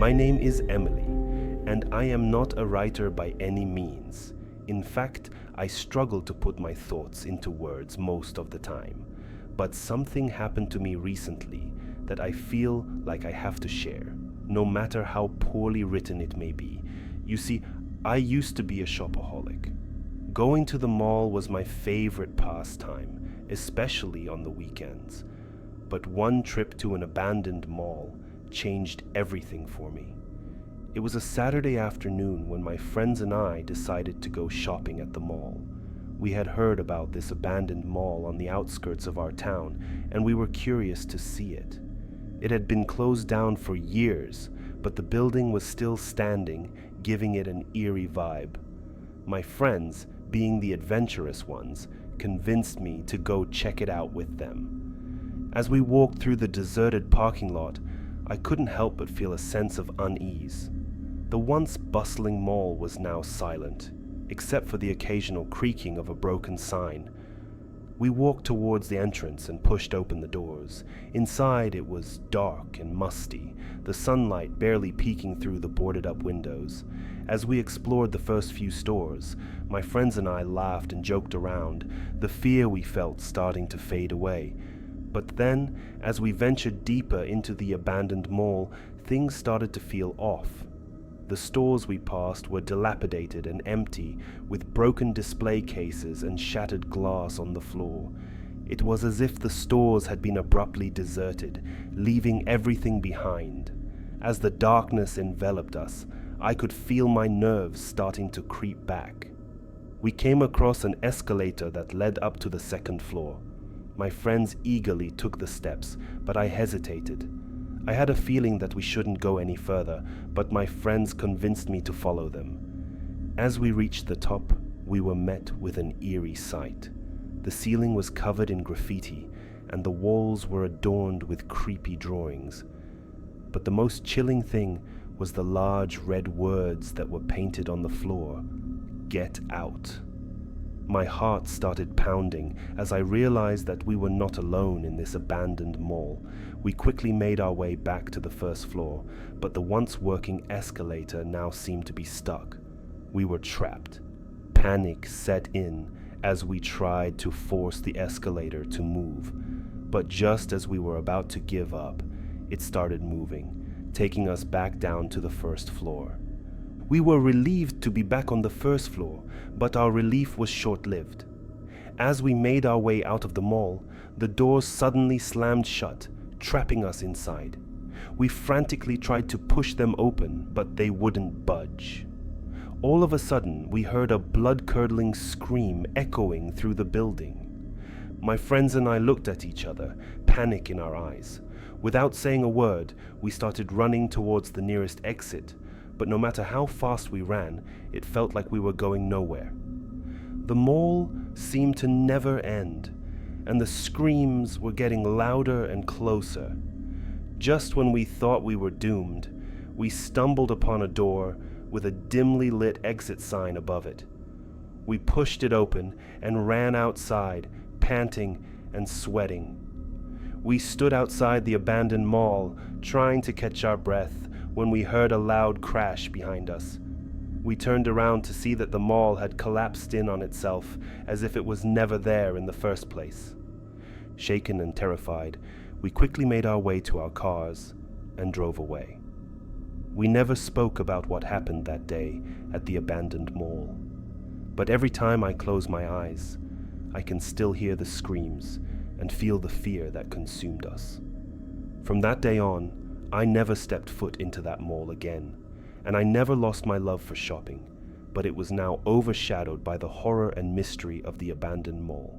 My name is Emily, and I am not a writer by any means. In fact, I struggle to put my thoughts into words most of the time. But something happened to me recently that I feel like I have to share, no matter how poorly written it may be. You see, I used to be a shopaholic. Going to the mall was my favorite pastime, especially on the weekends. But one trip to an abandoned mall changed everything for me. It was a Saturday afternoon when my friends and I decided to go shopping at the mall. We had heard about this abandoned mall on the outskirts of our town, and we were curious to see it. It had been closed down for years, but the building was still standing, giving it an eerie vibe. My friends, being the adventurous ones, convinced me to go check it out with them. As we walked through the deserted parking lot, I couldn't help but feel a sense of unease. The once bustling mall was now silent, except for the occasional creaking of a broken sign. We walked towards the entrance and pushed open the doors. Inside it was dark and musty, the sunlight barely peeking through the boarded-up windows. As we explored the first few stores, my friends and I laughed and joked around, the fear we felt starting to fade away. But then, as we ventured deeper into the abandoned mall, things started to feel off. The stores we passed were dilapidated and empty, with broken display cases and shattered glass on the floor. It was as if the stores had been abruptly deserted, leaving everything behind. As the darkness enveloped us, I could feel my nerves starting to creep back. We came across an escalator that led up to the second floor. My friends eagerly took the steps, but I hesitated. I had a feeling that we shouldn't go any further, but my friends convinced me to follow them. As we reached the top, we were met with an eerie sight. The ceiling was covered in graffiti, and the walls were adorned with creepy drawings. But the most chilling thing was the large red words that were painted on the floor: "Get out." My heart started pounding as I realized that we were not alone in this abandoned mall. We quickly made our way back to the first floor, but the once working escalator now seemed to be stuck. We were trapped. Panic set in as we tried to force the escalator to move. But just as we were about to give up, it started moving, taking us back down to the first floor. We were relieved to be back on the first floor, but our relief was short-lived. As we made our way out of the mall, the doors suddenly slammed shut, trapping us inside. We frantically tried to push them open, but they wouldn't budge. All of a sudden, we heard a blood-curdling scream echoing through the building. My friends and I looked at each other, panic in our eyes. Without saying a word, we started running towards the nearest exit. But no matter how fast we ran, it felt like we were going nowhere. The mall seemed to never end, and the screams were getting louder and closer. Just when we thought we were doomed, we stumbled upon a door with a dimly lit exit sign above it. We pushed it open and ran outside, panting and sweating. We stood outside the abandoned mall, trying to catch our breath, when we heard a loud crash behind us. We turned around to see that the mall had collapsed in on itself as if it was never there in the first place. Shaken and terrified, we quickly made our way to our cars and drove away. We never spoke about what happened that day at the abandoned mall. But every time I close my eyes, I can still hear the screams and feel the fear that consumed us. From that day on, I never stepped foot into that mall again, and I never lost my love for shopping, but it was now overshadowed by the horror and mystery of the abandoned mall.